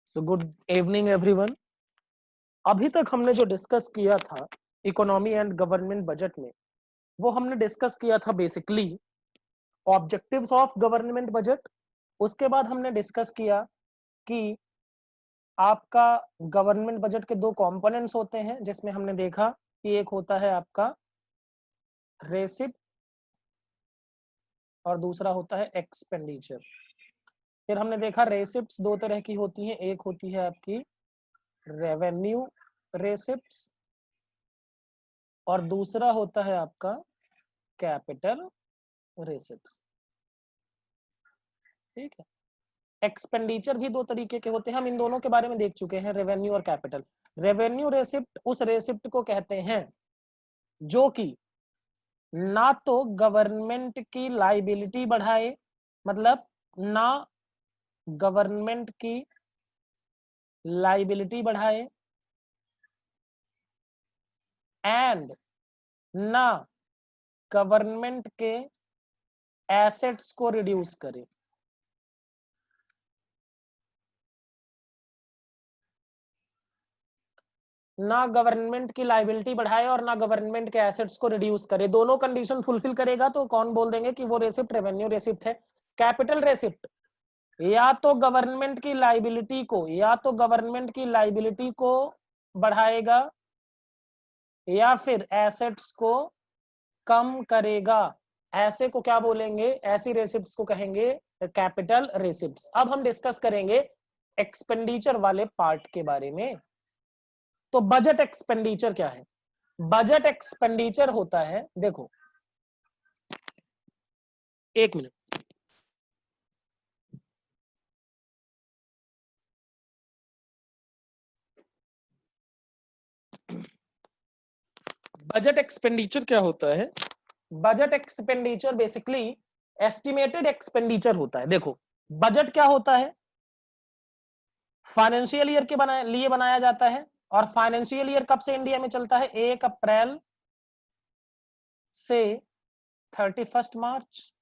So good evening everyone. अभी तक हमने जो डिस्कस किया था इकोनॉमी एंड गवर्नमेंट बजट में, वो हमने डिस्कस किया था basically objectives of government budget. उसके बाद हमने डिस्कस किया कि आपका गवर्नमेंट बजट के दो कंपोनेंट्स होते हैं, जिसमें हमने देखा कि एक होता है आपका रेसिप्ट और दूसरा होता है एक्सपेंडिचर। फिर हमने देखा रेसिप्ट्स दो तरह की होती हैं, एक होती है आपकी रेवेन्यू रेसिप्ट्स और दूसरा होता है आपका कैपिटल रेसिप्ट्स। ठीक है। एक्सपेंडिचर भी दो तरीके के होते हैं, हम इन दोनों के बारे में देख चुके हैं, रेवेन्यू और कैपिटल। रेवेन्यू रेसिप्ट उस रेसिप्ट को कहते हैं जो कि ना तो गवर्नमेंट की लाइबिलिटी बढ़ाए, मतलब ना गवर्नमेंट की लाइबिलिटी बढ़ाए एंड ना गवर्नमेंट के एसेट्स को रिड्यूस करे। ना गवर्नमेंट की लाइबिलिटी बढ़ाए और ना गवर्नमेंट के एसेट्स को रिड्यूस करे, दोनों कंडीशन फुलफिल करेगा तो कौन बोल देंगे कि वो रेसिप्ट रेवेन्यू रेसिप्ट है। कैपिटल रेसिप्ट या तो गवर्नमेंट की लाइबिलिटी को बढ़ाएगा या फिर एसेट्स को कम करेगा। ऐसे को क्या बोलेंगे, ऐसी रेसिप्ट्स को कहेंगे कैपिटल रेसिप्ट्स। अब हम डिस्कस करेंगे एक्सपेंडिचर वाले पार्ट के बारे में। तो बजट एक्सपेंडिचर क्या है? बजट एक्सपेंडिचर होता है, देखो एक मिनट, बजट एक्सपेंडिचर क्या होता है? Budget expenditure basically estimated expenditure होता है। देखो बजट क्या होता है, फाइनेंशियल ईयर के लिए बनाया जाता है, और फाइनेंशियल ईयर कब से इंडिया में चलता है? 1 अप्रैल से 31 मार्च।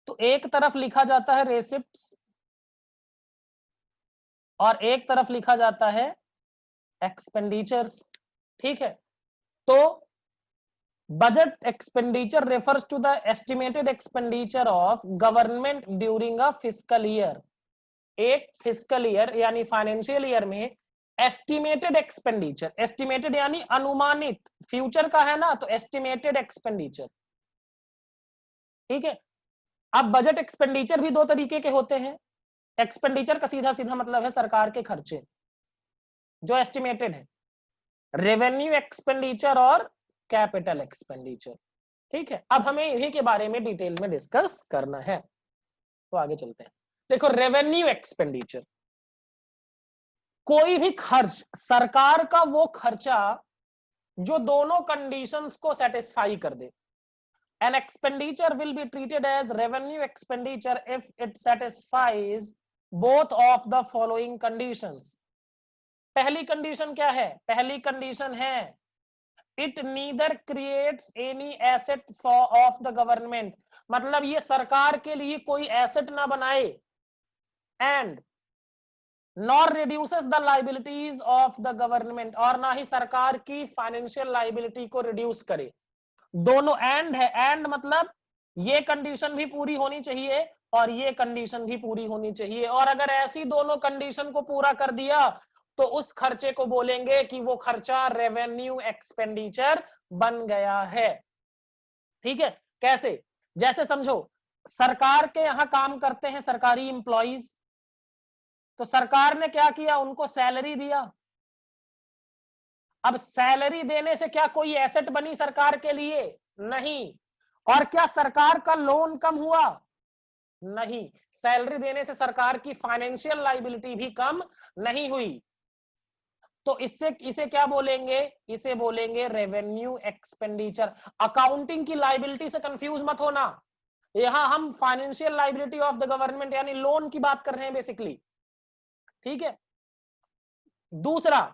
तो एक तरफ लिखा जाता है रेसिप्ट्स और एक तरफ लिखा जाता है एक्सपेंडिचर्स। ठीक है। तो budget expenditure refers to the estimated expenditure of government during a fiscal year. एक फिस्कल ईयर यानी फाइनेंशियल ईयर में एस्टिमेटेड एक्सपेंडिचर, एस्टिमेटेड यानी अनुमानित, फ्यूचर का है ना, तो एस्टिमेटेड एक्सपेंडिचर। ठीक है। अब बजट एक्सपेंडिचर भी दो तरीके के होते हैं। एक्सपेंडिचर का सीधा सीधा मतलब है सरकार के खर्चे जो एस्टिमेटेड है, रेवेन्यू एक्सपेंडिचर और कैपिटल एक्सपेंडिचर। ठीक है। अब हमें इन्हीं के बारे में डिटेल में डिस्कस करना है, तो आगे चलते हैं। देखो रेवेन्यू एक्सपेंडिचर, कोई भी खर्च, सरकार का वो खर्चा जो दोनों कंडीशंस को सेटिस्फाई कर दे। An expenditure will be treated as revenue expenditure if it satisfies both of the following conditions. पहली कंडीशन क्या है? पहली कंडीशन है it neither creates any asset for of the government, मतलब ये सरकार के लिए कोई एसेट ना बनाए, and nor reduces the liabilities of the government, और ना ही सरकार की फाइनेंशियल लाइबिलिटी को रिड्यूस करे। दोनों एंड है, एंड मतलब ये कंडीशन भी पूरी होनी चाहिए और ये कंडीशन भी पूरी होनी चाहिए, और अगर ऐसी दोनों कंडीशन को पूरा कर दिया तो उस खर्चे को बोलेंगे कि वो खर्चा रेवेन्यू एक्सपेंडिचर बन गया है। ठीक है। कैसे? जैसे समझो सरकार के यहां काम करते हैं सरकारी इंप्लॉइज, तो सरकार ने क्या किया, उनको सैलरी दिया। अब सैलरी देने से क्या कोई एसेट बनी सरकार के लिए? नहीं। और क्या सरकार का लोन कम हुआ? नहीं। सैलरी देने से सरकार की फाइनेंशियल लाइबिलिटी भी कम नहीं हुई। तो इससे इसे क्या बोलेंगे? इसे बोलेंगे रेवेन्यू एक्सपेंडिचर। अकाउंटिंग की लाइबिलिटी से कंफ्यूज मत होना, यहां हम financial liability of the government यानी लोन की बात कर रहे हैं बेसिकली। ठीक है। दूसरा,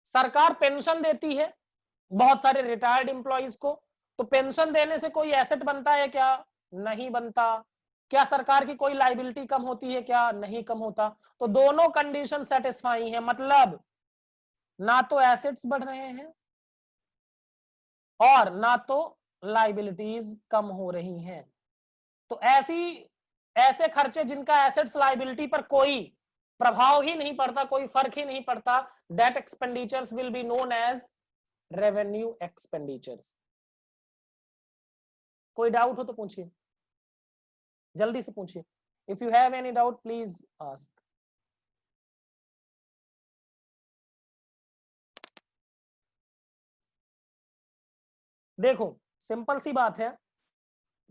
सरकार पेंशन देती है बहुत सारे रिटायर्ड एम्प्लॉइज को, तो पेंशन देने से कोई एसेट बनता है क्या? नहीं बनता। क्या सरकार की कोई लाइबिलिटी कम होती है क्या? नहीं कम होता। तो दोनों कंडीशन सेटिस्फाई है, मतलब ना तो एसेट्स बढ़ रहे हैं और ना तो लाइबिलिटीज कम हो रही हैं। तो ऐसे खर्चे जिनका एसेट्स लाइबिलिटी पर कोई प्रभाव ही नहीं पड़ता, कोई फर्क ही नहीं पड़ता, that expenditures will be known as revenue expenditures. कोई डाउट हो तो पूछिए, जल्दी से पूछिए। If you have any doubt please ask. देखो सिंपल सी बात है,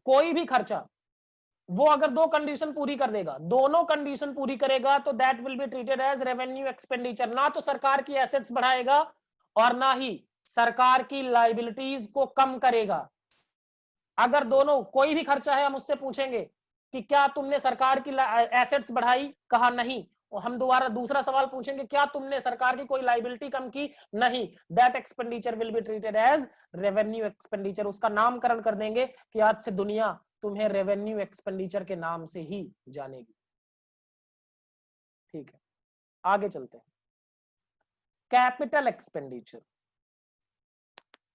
कोई भी खर्चा वो अगर दो कंडीशन पूरी कर देगा, दोनों कंडीशन पूरी करेगा, तो that will be treated as revenue expenditure. ना तो सरकार की एसेट्स बढ़ाएगा और ना ही सरकार की लाइबिलिटीज को कम करेगा। अगर दोनों कोई भी खर्चा है, हम उससे पूछेंगे कि क्या तुमने सरकार की एसेट्स बढ़ाई, कहा नहीं। और हम दोबारा दूसरा सवाल पूछेंगे, क्या तुमने सरकार की कोई लाइबिलिटी कम की, नहीं। That expenditure will be treated as revenue expenditure. उसका नामकरण कर देंगे कि आज से दुनिया तुम्हें रेवेन्यू एक्सपेंडिचर के नाम से ही जानेगी। ठीक है, आगे चलते हैं। Capital expenditure.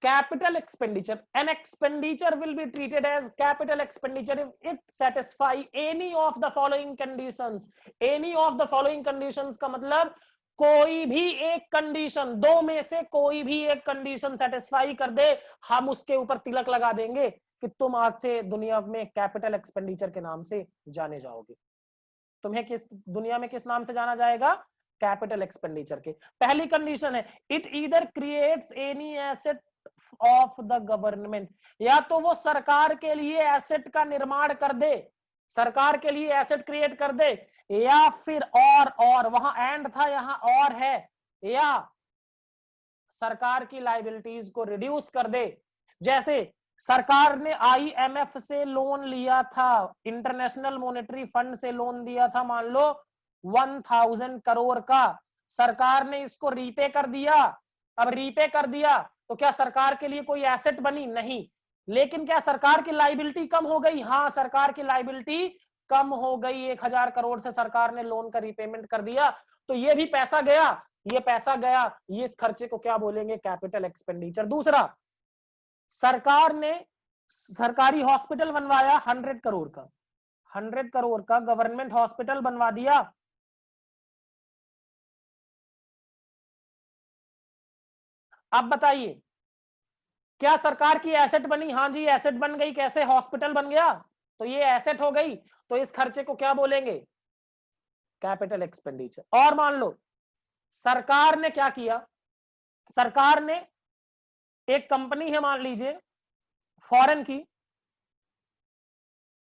Capital expenditure, an expenditure will be treated as capital expenditure if it satisfy any of the following conditions। any of the following conditions का मतलब कोई भी एक कंडीशन, दो में से कोई भी एक कंडीशन सेटिस्फाई कर दे, हम उसके ऊपर तिलक लगा देंगे कि तुम आज से दुनिया में कैपिटल एक्सपेंडिचर के नाम से जाने जाओगे। तुम्हें किस दुनिया में किस नाम से जाना जाएगा? कैपिटल एक्सपेंडिचर के। पहली कंडीशन है, it either creates any asset of the government, या तो वो सरकार के लिए एसेट का निर्माण कर दे, सरकार के लिए एसेट क्रिएट कर दे, या फिर और वहां एंड था, यहां और है, या सरकार की लाइबिलिटीज को रिड्यूस कर दे। जैसे सरकार ने आईएमएफ से लोन लिया था, इंटरनेशनल मॉनेटरी फंड से लोन दिया था, मान लो 1000 करोड़ का, सरकार ने इसको रीपे कर दिया। अब रीपे कर दिया तो क्या सरकार के लिए कोई एसेट बनी? नहीं। लेकिन क्या सरकार की लाइबिलिटी कम हो गई? हाँ, सरकार की लाइबिलिटी कम हो गई। 1000 करोड़ से सरकार ने लोन का रीपेमेंट कर दिया, तो ये भी पैसा गया, ये पैसा गया, ये इस खर्चे को क्या बोलेंगे? Capital expenditure. दूसरा, सरकार ने सरकारी हॉस्पिटल बनवाया 100 करोड़ का, 100 करोड़ का गवर्नमेंट हॉस्पिटल बनवा दिया। अब बताइए, क्या सरकार की एसेट बनी? हाँ जी, एसेट बन गई। कैसे? हॉस्पिटल बन गया, तो ये एसेट हो गई, तो इस खर्चे को क्या बोलेंगे? Capital expenditure. और मान लो सरकार ने क्या किया, सरकार ने एक कंपनी है मान लीजिए फॉरेन की,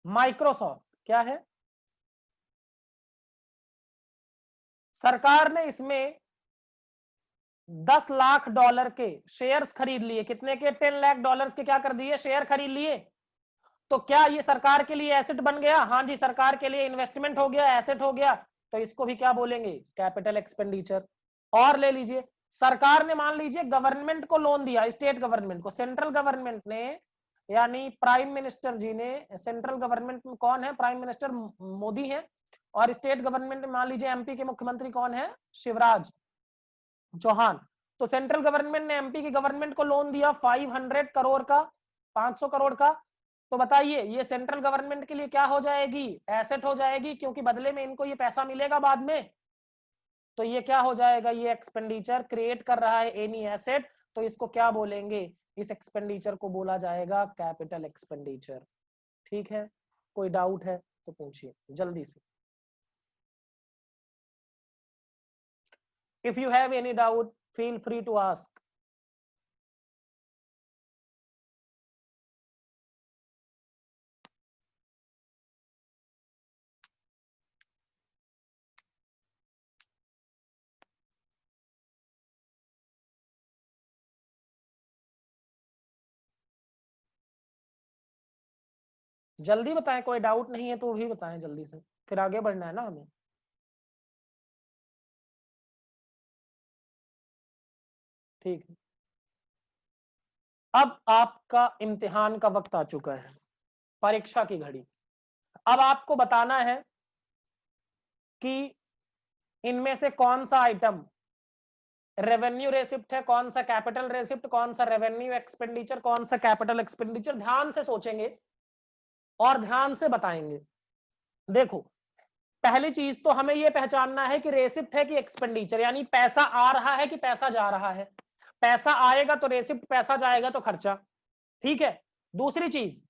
माइक्रोसॉफ्ट, क्या है, सरकार ने इसमें 10 लाख डॉलर के शेयर्स खरीद लिए। कितने के? 10 लाख डॉलर्स के क्या कर दिए? शेयर खरीद लिए। तो क्या ये सरकार के लिए एसेट बन गया? हाँ जी, सरकार के लिए इन्वेस्टमेंट हो गया, एसेट हो गया, तो इसको भी क्या बोलेंगे? Capital expenditure. और ले लीजिए, सरकार ने मान लीजिए गवर्नमेंट को लोन दिया, स्टेट गवर्नमेंट को, सेंट्रल गवर्नमेंट ने, यानी प्राइम मिनिस्टर जी ने, सेंट्रल गवर्नमेंट में कौन है? प्राइम मिनिस्टर मोदी है, और स्टेट गवर्नमेंट में मान लीजिए एमपी के मुख्यमंत्री कौन है? शिवराज चौहान। तो सेंट्रल गवर्नमेंट ने एमपी की गवर्नमेंट को लोन दिया 500 करोड़ का, 500 करोड़ का। तो बताइए ये सेंट्रल गवर्नमेंट के लिए क्या हो जाएगी? एसेट हो जाएगी, क्योंकि बदले में इनको ये पैसा मिलेगा बाद में। तो ये क्या हो जाएगा? ये एक्सपेंडिचर क्रिएट कर रहा है एनी एसेट, तो इसको क्या बोलेंगे? इस एक्सपेंडिचर को बोला जाएगा कैपिटल एक्सपेंडिचर। ठीक है, कोई डाउट है तो पूछिए जल्दी से। If you have any doubt feel free to ask. जल्दी बताएं, कोई डाउट नहीं है तो भी बताएं जल्दी से, फिर आगे बढ़ना है ना हमें। ठीक है, अब आपका इम्तिहान का वक्त आ चुका है, परीक्षा की घड़ी। अब आपको बताना है कि इनमें से कौन सा आइटम रेवेन्यू रेसिप्ट है, कौन सा कैपिटल रेसिप्ट, कौन सा रेवेन्यू एक्सपेंडिचर, कौन सा कैपिटल एक्सपेंडिचर। ध्यान से सोचेंगे और ध्यान से बताएंगे। देखो, पहली चीज तो हमें यह पहचानना है कि रेसिप्ट है कि एक्सपेंडिचर, यानी पैसा आ रहा है कि पैसा जा रहा है। पैसा आएगा तो रेसिप्ट, पैसा जाएगा तो खर्चा। ठीक है। दूसरी चीज,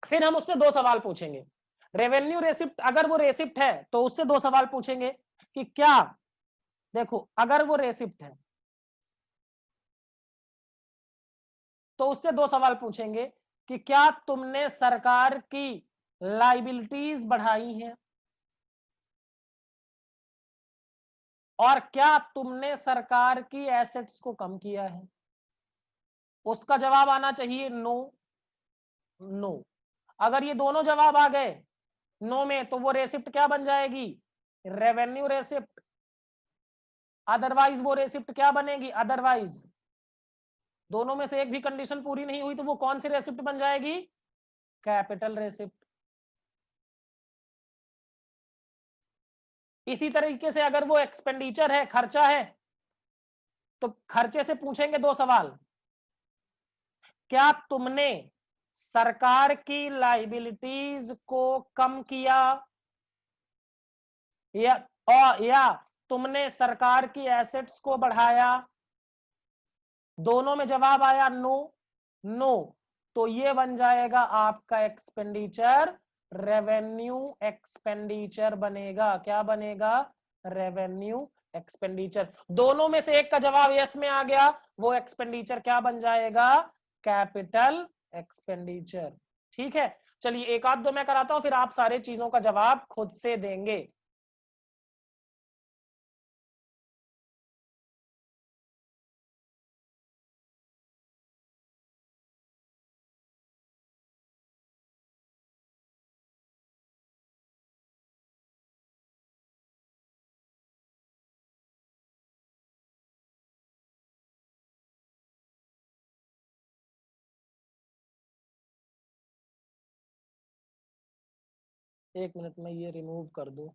फिर हम उससे दो सवाल पूछेंगे। रेवेन्यू रेसिप्ट, अगर वो रेसिप्ट है तो उससे दो सवाल पूछेंगे कि क्या, देखो अगर वो रेसिप्ट है तो उससे दो सवाल पूछेंगे कि क्या तुमने सरकार की लाइबिलिटीज बढ़ाई हैं और क्या तुमने सरकार की एसेट्स को कम किया है। उसका जवाब आना चाहिए नो, नो। अगर ये दोनों जवाब आ गए नो में, तो वो रेसिप्ट क्या बन जाएगी, रेवेन्यू रेसिप्ट। अदरवाइज वो रेसिप्ट क्या बनेगी, अदरवाइज दोनों में से एक भी कंडीशन पूरी नहीं हुई तो वो कौन सी रेसिप्ट बन जाएगी, कैपिटल रेसिप्ट। इसी तरीके से अगर वो एक्सपेंडिचर है, खर्चा है, तो खर्चे से पूछेंगे दो सवाल, क्या तुमने सरकार की लाइबिलिटीज को कम किया या तुमने सरकार की एसेट्स को बढ़ाया। दोनों में जवाब आया नो, नो, तो ये बन जाएगा आपका एक्सपेंडिचर, रेवेन्यू एक्सपेंडिचर बनेगा। क्या बनेगा, रेवेन्यू एक्सपेंडिचर। दोनों में से एक का जवाब यस में आ गया, वो एक्सपेंडिचर क्या बन जाएगा, कैपिटल एक्सपेंडिचर। ठीक है। चलिए एक आध दो मैं कराता हूं, फिर आप सारे चीजों का जवाब खुद से देंगे। एक मिनट में ये रिमूव कर दूं।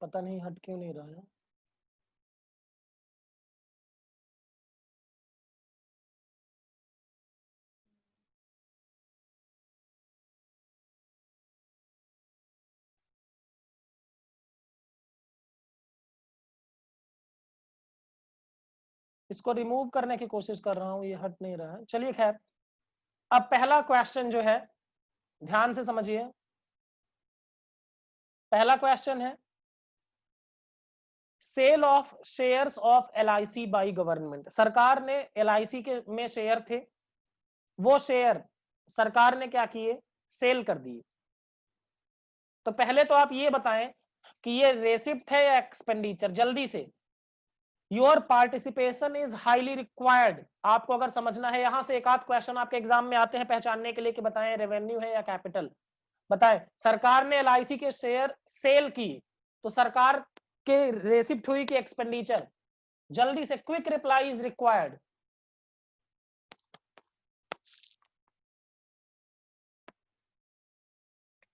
पता नहीं हट क्यों नहीं रहा है। इसको रिमूव करने की कोशिश कर रहा हूं, ये हट नहीं रहा है। चलिए खैर, अब पहला क्वेश्चन जो है ध्यान से समझिए। पहला क्वेश्चन है, sale of shares of LIC by government. सरकार ने एलआईसी के में शेयर थे, वो शेयर सरकार ने क्या किए, सेल कर दिए। तो पहले तो आप ये बताएं कि ये रेसिप्ट है या एक्सपेंडिचर, जल्दी से। Your participation is highly required. आपको अगर समझना है, यहां से एक आध क्वेश्चन आपके एग्जाम में आते हैं पहचानने के लिए कि बताएं रेवेन्यू है या कैपिटल। बताएं, सरकार ने एलआईसी के शेयर सेल की, तो सरकार के रेसिप्ट हुई कि एक्सपेंडिचर। जल्दी से, quick reply is required.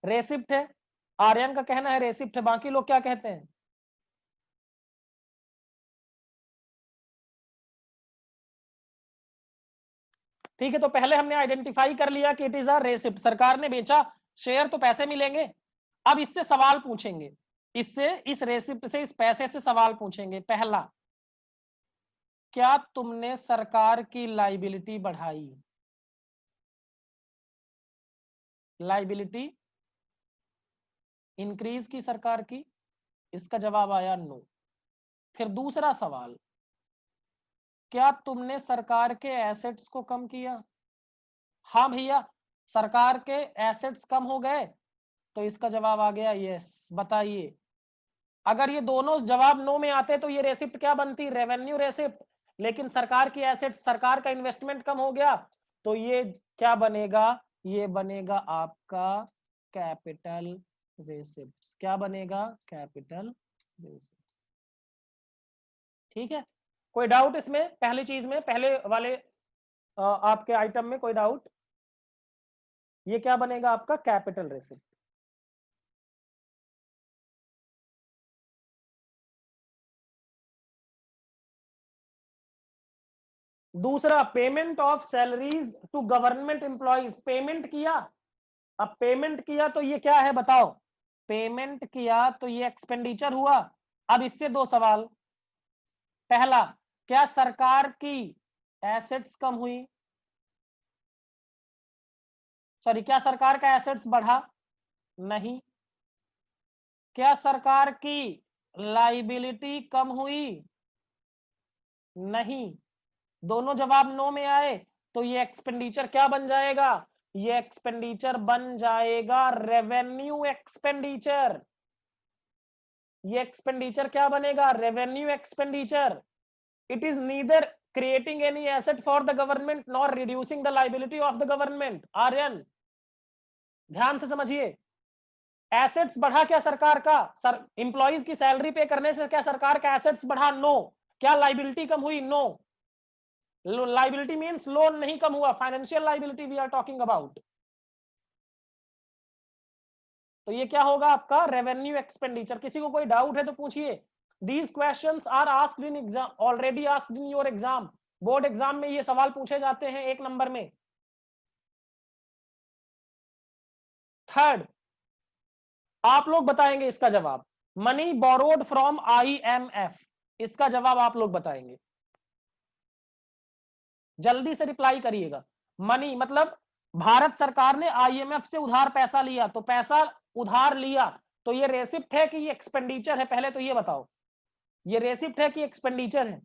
Receipt है, आर्यन का कहना है रेसिप्ट है, बाकी लोग क्या कहते हैं। ठीक है, तो पहले हमने आइडेंटिफाई कर लिया कि इट इज अ रेसिप्ट, सरकार ने बेचा शेयर तो पैसे मिलेंगे। अब इससे सवाल पूछेंगे, इससे, इस रेसिप्ट से, इस पैसे से सवाल पूछेंगे। पहला, क्या तुमने सरकार की लाइबिलिटी बढ़ाई, लाइबिलिटी इंक्रीज की सरकार की। इसका जवाब आया नो। फिर दूसरा सवाल, क्या तुमने सरकार के एसेट्स को कम किया। हाँ भैया, सरकार के एसेट्स कम हो गए, तो इसका जवाब आ गया यस। बताइए, अगर ये दोनों जवाब नो में आते तो ये रेसिप्ट क्या बनती, रेवेन्यू रेसिप्ट। लेकिन सरकार की एसेट, सरकार का इन्वेस्टमेंट कम हो गया तो ये क्या बनेगा, ये बनेगा आपका कैपिटल रेसिप्ट। क्या बनेगा, कैपिटल रेसिप्ट। ठीक है, कोई डाउट इसमें, पहली चीज में, पहले वाले आपके आइटम में कोई डाउट? ये क्या बनेगा आपका कैपिटल रेसिप्ट। दूसरा, payment of salaries to government employees, payment किया। अब पेमेंट किया तो ये क्या है बताओ, पेमेंट किया तो ये एक्सपेंडिचर हुआ। अब इससे दो सवाल, पहला, क्या सरकार की एसेट्स कम हुई, सॉरी क्या सरकार का एसेट्स बढ़ा, नहीं। क्या सरकार की लाइबिलिटी कम हुई, नहीं। दोनों जवाब नो में आए तो ये एक्सपेंडिचर क्या बन जाएगा, ये एक्सपेंडिचर बन जाएगा रेवेन्यू एक्सपेंडिचर। ये एक्सपेंडिचर क्या बनेगा, revenue expenditure. It is neither creating any asset for the government nor reducing the liability of the government. Aryan ध्यान से समझिए, एसेट्स बढ़ा क्या सरकार का, सर इंप्लॉइज की सैलरी पे करने से क्या सरकार का एसेट्स बढ़ा, नो। क्या लाइबिलिटी कम हुई, नो। लाइबिलिटी मींस लोन नहीं कम हुआ, financial liability we are talking about. तो ये क्या होगा आपका रेवेन्यू एक्सपेंडिचर। किसी को कोई डाउट है तो पूछिए। These questions are asked in exam, already asked in your exam. Board exam में ये सवाल पूछे जाते हैं 1 नंबर में। थर्ड, आप लोग बताएंगे इसका जवाब, मनी बोरोड फ्रॉम IMF, इसका जवाब आप लोग बताएंगे। जल्दी से रिप्लाई करिएगा। मनी मतलब भारत सरकार ने IMF से उधार पैसा लिया, तो पैसा उधार लिया तो ये रेसिप्ट है कि ये एक्सपेंडिचर है, पहले तो ये बताओ, ये रेसिप्ट है कि एक्सपेंडिचर है।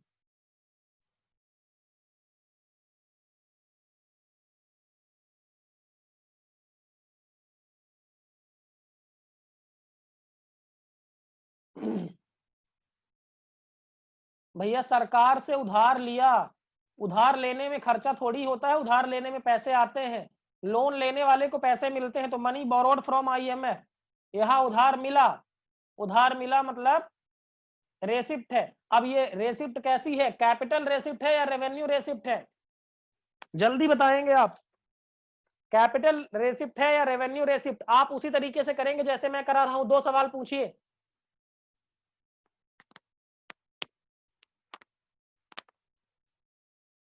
भैया सरकार से उधार लिया, उधार लेने में खर्चा थोड़ी होता है, उधार लेने में पैसे आते हैं, लोन लेने वाले को पैसे मिलते हैं। तो मनी बोरोड फ्रॉम IMF, यहां उधार मिला, उधार मिला मतलब रेसिप्ट है। अब ये रेसिप्ट कैसी है, कैपिटल रेसिप्ट है या रेवेन्यू रेसिप्ट है, जल्दी बताएंगे आप। कैपिटल रेसिप्ट है या रेवेन्यू रेसिप्ट, आप उसी तरीके से करेंगे जैसे मैं करा रहा हूं। 2 सवाल पूछिए।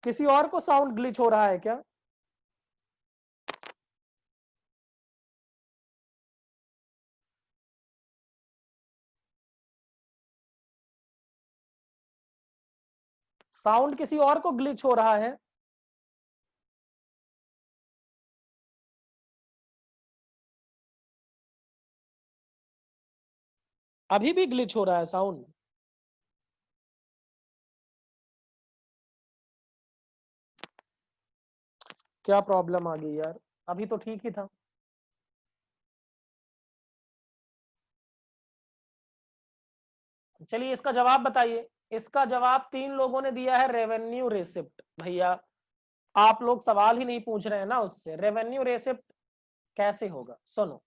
किसी और को साउंड ग्लिच हो रहा है क्या? साउंड किसी और को ग्लिच हो रहा है? अभी भी ग्लिच हो रहा है साउंड? क्या प्रॉब्लम आ गई यार, अभी तो ठीक ही था। चलिए इसका जवाब बताइए। इसका जवाब 3 लोगों ने दिया है, रेवेन्यू रेसिप्ट। भैया आप लोग सवाल ही नहीं पूछ रहे हैं ना, उससे रेवेन्यू रेसिप्ट कैसे होगा, सुनो।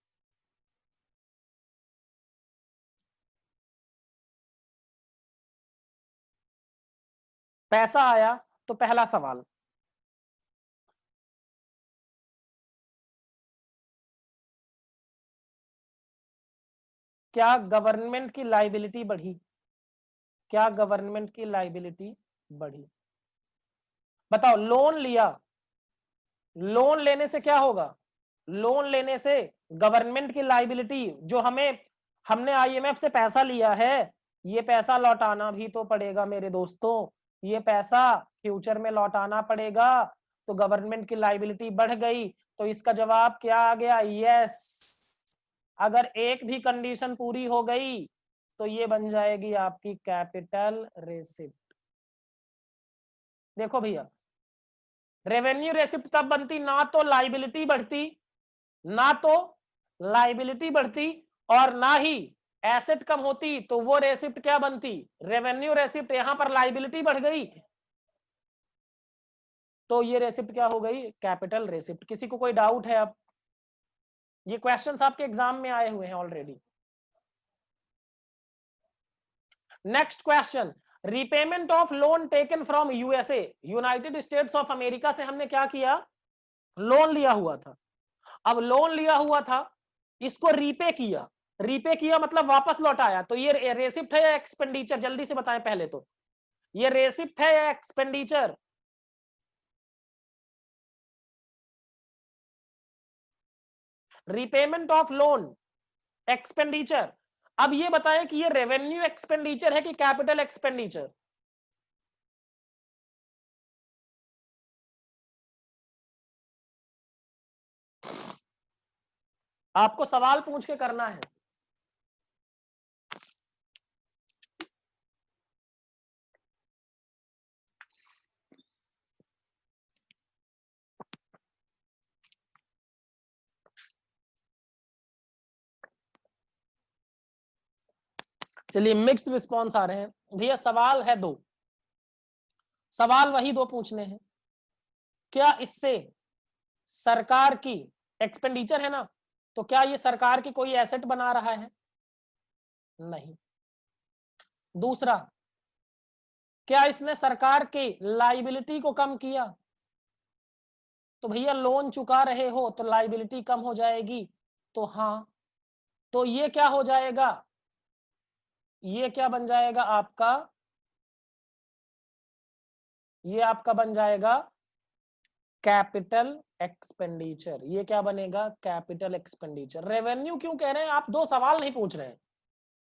पैसा आया तो पहला सवाल, क्या गवर्नमेंट की लाइबिलिटी बढ़ी, क्या गवर्नमेंट की लाइबिलिटी बढ़ी, बताओ। लोन लिया, लोन लेने से क्या होगा, लोन लेने से गवर्नमेंट की लाइबिलिटी, जो हमें, हमने IMF से पैसा लिया है, ये पैसा लौटाना भी तो पड़ेगा मेरे दोस्तों, ये पैसा फ्यूचर में लौटाना पड़ेगा। तो गवर्नमेंट की लाइबिलिटी बढ़ गई, तो इसका जवाब क्या आ गया, यस। अगर एक भी कंडीशन पूरी हो गई तो ये बन जाएगी आपकी कैपिटल रेसिप्ट। देखो भैया, रेवेन्यू रेसिप्ट तब बनती ना तो लाइबिलिटी बढ़ती, ना तो लाइबिलिटी बढ़ती और ना ही एसेट कम होती तो वो रेसिप्ट क्या बनती, रेवेन्यू रेसिप्ट। यहां पर लाइबिलिटी बढ़ गई तो ये रेसिप्ट क्या हो गई, कैपिटल रेसिप्ट। किसी को कोई डाउट है? अब ये क्वेश्चंस आपके एग्जाम में आए हुए हैं already. Next question, repayment of loan taken from USA, United states of America से हमने क्या किया, लोन लिया हुआ था। अब लोन लिया हुआ था, इसको रीपे किया, रीपे किया मतलब वापस लौटाया, तो ये रेसिप्ट है या एक्सपेंडिचर, जल्दी से बताएं पहले तो, ये रेसिप्ट है या expenditure? Repayment of loan expenditure. अब ये बताएं कि ये रेवेन्यू एक्सपेंडिचर है कि कैपिटल एक्सपेंडिचर? आपको सवाल पूछ के करना है। चलिए मिक्स्ड रिस्पॉन्स आ रहे हैं भैया। सवाल है दो, सवाल वही दो पूछने हैं। क्या इससे सरकार की, एक्सपेंडिचर है ना, तो क्या ये सरकार की कोई एसेट बना रहा है? नहीं। दूसरा, क्या इसने सरकार के लाइबिलिटी को कम किया? तो भैया लोन चुका रहे हो तो लाइबिलिटी कम हो जाएगी, तो हाँ। तो ये क्या हो जाएगा, ये क्या बन जाएगा आपका, ये आपका बन जाएगा कैपिटल एक्सपेंडिचर। ये क्या बनेगा, कैपिटल एक्सपेंडिचर। रेवेन्यू क्यों कह रहे हैं आप, दो सवाल नहीं पूछ रहे हैं।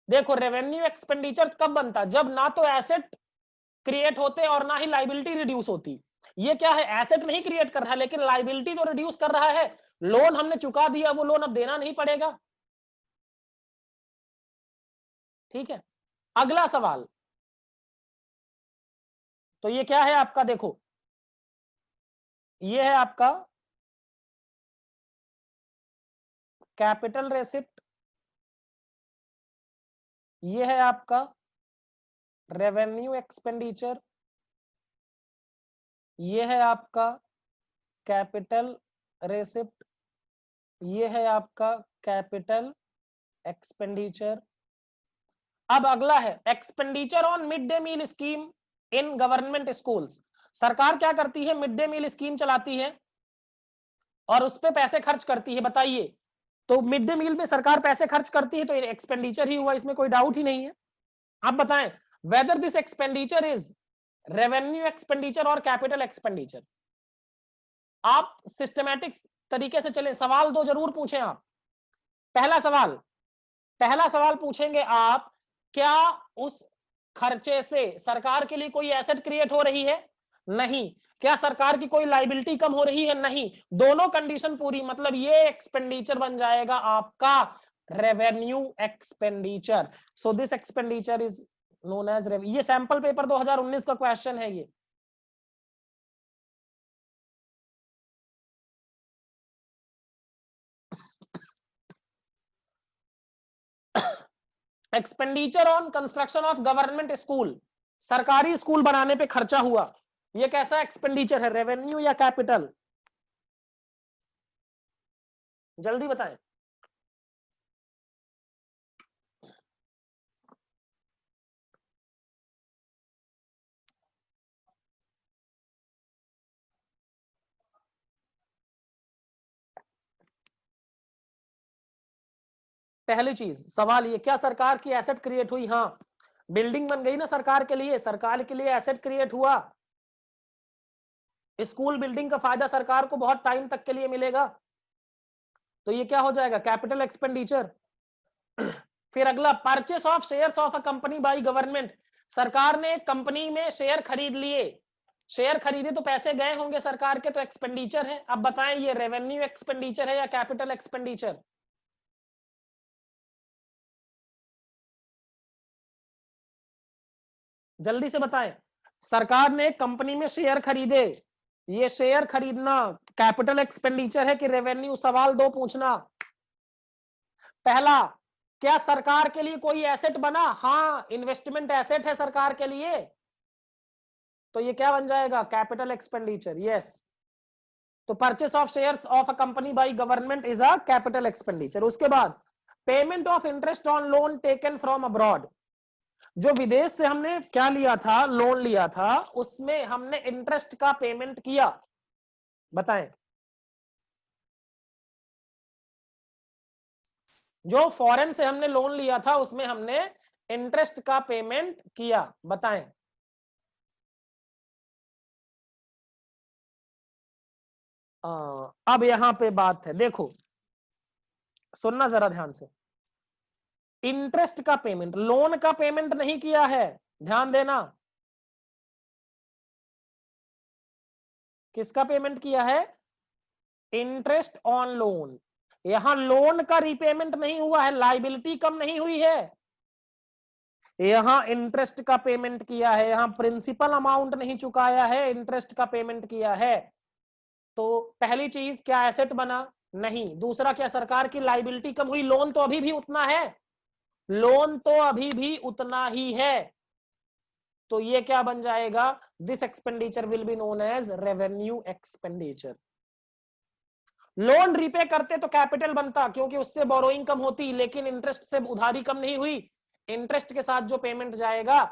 देखो रेवेन्यू एक्सपेंडिचर कब बनता, जब ना तो एसेट क्रिएट होते और ना ही लाइबिलिटी रिड्यूस होती। ये क्या है, एसेट नहीं क्रिएट कर रहा है लेकिन लाइबिलिटी तो रिड्यूस कर रहा है। लोन हमने चुका दिया, वो लोन अब देना नहीं पड़ेगा। ठीक है, अगला सवाल, तो ये क्या है आपका, देखो ये है आपका कैपिटल रेसिप्ट, ये है आपका रेवेन्यू एक्सपेंडिचर, ये है आपका कैपिटल रेसिप्ट, ये है आपका कैपिटल एक्सपेंडिचर। अब अगला है expenditure on mid day meal scheme in government schools. सरकार क्या करती है, मिड डे मील स्कीम चलाती है और उस पे पैसे खर्च करती है। बताइए, तो मिड डे मील में सरकार पैसे खर्च करती है तो एक्सपेंडिचर ही हुआ, इसमें कोई डाउट ही नहीं है। आप बताएं whether this expenditure is revenue expenditure और कैपिटल एक्सपेंडिचर। आप सिस्टमैटिक तरीके से चले, सवाल दो जरूर पूछें आप। पहला सवाल पूछेंगे आप, क्या उस खर्चे से सरकार के लिए कोई एसेट क्रिएट हो रही है? नहीं। क्या सरकार की कोई लाइबिलिटी कम हो रही है? नहीं। दोनों कंडीशन पूरी, मतलब ये एक्सपेंडिचर बन जाएगा आपका revenue expenditure. So this expenditure is known as revenue. ये सैंपल पेपर 2019 का क्वेश्चन है ये। Expenditure on construction of government school, सरकारी स्कूल बनाने पे खर्चा हुआ, ये कैसा एक्सपेंडिचर है, रेवेन्यू या कैपिटल? जल्दी बताएं। पहली चीज, सवाल ये, क्या सरकार की एसेट क्रिएट हुई? हाँ, बिल्डिंग बन गई ना सरकार के लिए, सरकार के लिए एसेट क्रिएट हुआ। स्कूल बिल्डिंग का फायदा सरकार को बहुत टाइम तक के लिए मिलेगा, तो ये क्या हो जाएगा, कैपिटल एक्सपेंडिचर। फिर अगला, purchase of shares of a company by government, सरकार ने कंपनी में शेयर खरीद लिए, शेयर खरीदे तो पैसे गए होंगे सरकार के, तो एक्सपेंडिचर है। अब बताएं ये रेवेन्यू एक्सपेंडिचर है या कैपिटल एक्सपेंडिचर? जल्दी से बताएं। सरकार ने कंपनी में शेयर खरीदे, ये शेयर खरीदना कैपिटल एक्सपेंडिचर है कि रेवेन्यू? सवाल दो पूछना। पहला, क्या सरकार के लिए कोई एसेट बना? हाँ, इन्वेस्टमेंट एसेट है सरकार के लिए, तो ये क्या बन जाएगा? Capital expenditure. यस, तो purchase of shares of a company by government is a capital expenditure. उसके बाद payment of interest on loan taken from abroad, जो विदेश से हमने क्या लिया था, लोन लिया था, उसमें हमने इंटरेस्ट का पेमेंट किया, बताएं। जो फॉरेन से हमने लोन लिया था उसमें हमने इंटरेस्ट का पेमेंट किया, बताएं। अब यहां पे बात है, देखो सुनना जरा ध्यान से। इंटरेस्ट का पेमेंट, लोन का पेमेंट नहीं किया है, ध्यान देना। किसका पेमेंट किया है? Interest on loan. यहां लोन का रीपेमेंट नहीं हुआ है, लाइबिलिटी कम नहीं हुई है, यहां इंटरेस्ट का पेमेंट किया है, यहां प्रिंसिपल अमाउंट नहीं चुकाया है, इंटरेस्ट का पेमेंट किया है। तो पहली चीज, क्या एसेट बना? नहीं। दूसरा, क्या सरकार की लाइबिलिटी कम हुई? लोन तो अभी भी उतना है, लोन तो अभी भी उतना ही है, तो ये क्या बन जाएगा? This expenditure will be known as revenue expenditure. Loan repay करते तो कैपिटल बनता, क्योंकि उससे बोरोइंग कम होती, लेकिन इंटरेस्ट से उधारी कम नहीं हुई, इंटरेस्ट के साथ जो पेमेंट जाएगा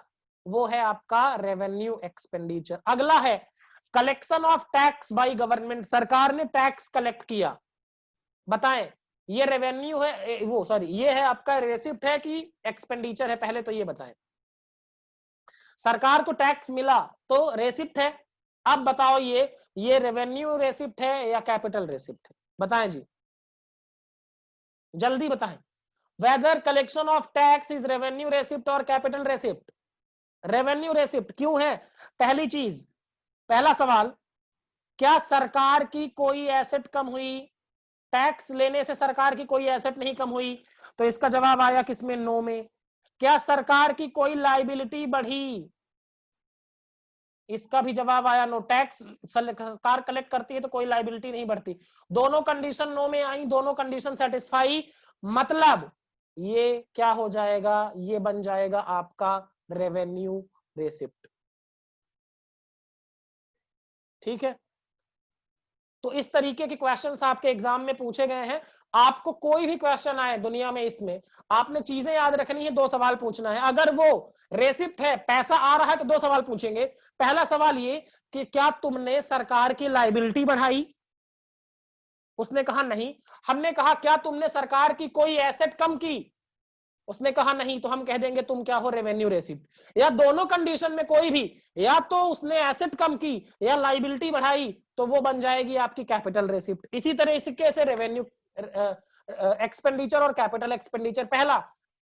वो है आपका रेवेन्यू एक्सपेंडिचर। अगला है collection of tax bye government, सरकार ने टैक्स कलेक्ट किया, बताएं ये रेवेन्यू है, वो सॉरी ये है आपका रेसिप्ट है कि एक्सपेंडिचर है? पहले तो ये बताएं। सरकार को टैक्स मिला तो रेसिप्ट है, अब बताओ ये रेवेन्यू रेसिप्ट है या कैपिटल रेसिप्ट है? बताएं जी, जल्दी बताएं। Whether collection of tax is revenue receipt और कैपिटल रेसिप्ट? Revenue receipt. क्यों है? पहली चीज, पहला सवाल, क्या सरकार की कोई एसेट कम हुई? टैक्स लेने से सरकार की कोई एसेट नहीं कम हुई, तो इसका जवाब आया किसमें? नो में। क्या सरकार की कोई लाइबिलिटी बढ़ी? इसका भी जवाब आया नो। टैक्स सरकार कलेक्ट करती है तो कोई लाइबिलिटी नहीं बढ़ती। दोनों कंडीशन नो में आई, दोनों कंडीशन सेटिस्फाई, मतलब ये क्या हो जाएगा? ये बन जाएगा आपका रेवेन्यू रेसिप्ट। ठीक है, तो इस तरीके के क्वेश्चंस आपके एग्जाम में पूछे गए हैं। आपको कोई भी क्वेश्चन आए दुनिया में, इसमें आपने चीजें याद रखनी है, दो सवाल पूछना है। अगर वो रेसिप्ट है, पैसा आ रहा है, तो दो सवाल पूछेंगे। पहला सवाल ये कि क्या तुमने सरकार की लाइबिलिटी बढ़ाई? उसने कहा नहीं। हमने कहा क्या तुमने सरकार की कोई एसेट कम की? उसने कहा नहीं, तो हम कह देंगे तुम क्या हो? Revenue receipt. या दोनों कंडीशन में कोई भी, या तो उसने एसेट कम की या लाइबिलिटी बढ़ाई, तो वो बन जाएगी आपकी कैपिटल रेसिप्ट। इसी तरह इसके से रेवेन्यू एक्सपेंडिचर और कैपिटल एक्सपेंडिचर। पहला,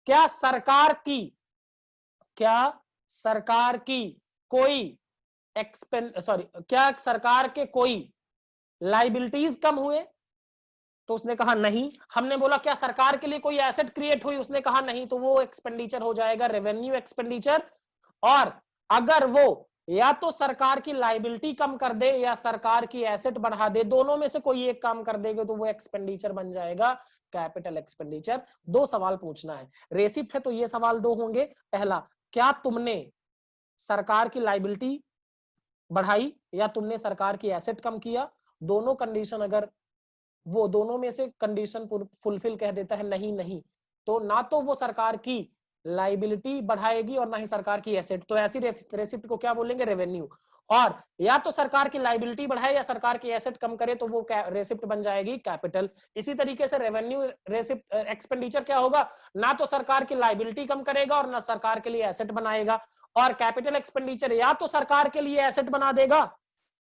क्या सरकार की कोई क्या सरकार के कोई लाइबिलिटीज कम हुए? तो उसने कहा नहीं। हमने बोला क्या सरकार के लिए कोई एसेट क्रिएट हुई? उसने कहा नहीं, तो वो एक्सपेंडिचर हो जाएगा रेवेन्यू एक्सपेंडिचर। और अगर वो या तो सरकार की लाइबिलिटी कम कर दे या सरकार की एसेट बढ़ा दे, दोनों में से कोई एक काम कर देगा, तो वो एक्सपेंडिचर बन जाएगा कैपिटल एक्सपेंडिचर। दो सवाल पूछना है, रेसिप्ट है तो ये सवाल दो होंगे। पहला, क्या तुमने सरकार की लाइबिलिटी बढ़ाई या तुमने सरकार की एसेट कम किया? दोनों कंडीशन, अगर वो दोनों में से कंडीशन फुलफिल कह देता है नहीं नहीं, तो ना तो वो सरकार की लाइबिलिटी बढ़ाएगी और ना ही सरकार की एसेट, तो ऐसी रेसिप्ट को क्या बोलेंगे? रेवेन्यू। और या तो सरकार की लाइबिलिटी बढ़ाए या सरकार की एसेट कम करे, तो वो रेसिप्ट बन जाएगी कैपिटल। इसी तरीके से रेवेन्यू रेसिप्ट एक्सपेंडिचर क्या होगा? ना तो सरकार की लाइबिलिटी कम करेगा और ना सरकार के लिए एसेट बनाएगा। और कैपिटल एक्सपेंडिचर या तो सरकार के लिए एसेट बना देगा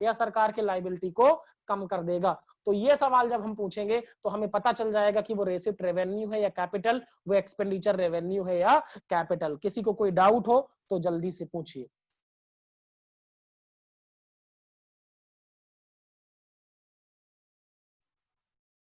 या सरकार की लाइबिलिटी को कम कर देगा। तो ये सवाल जब हम पूछेंगे तो हमें पता चल जाएगा कि वो रेसिप्ट रेवेन्यू है या कैपिटल, वो एक्सपेंडिचर रेवेन्यू है या कैपिटल। किसी को कोई डाउट हो तो जल्दी से पूछिए।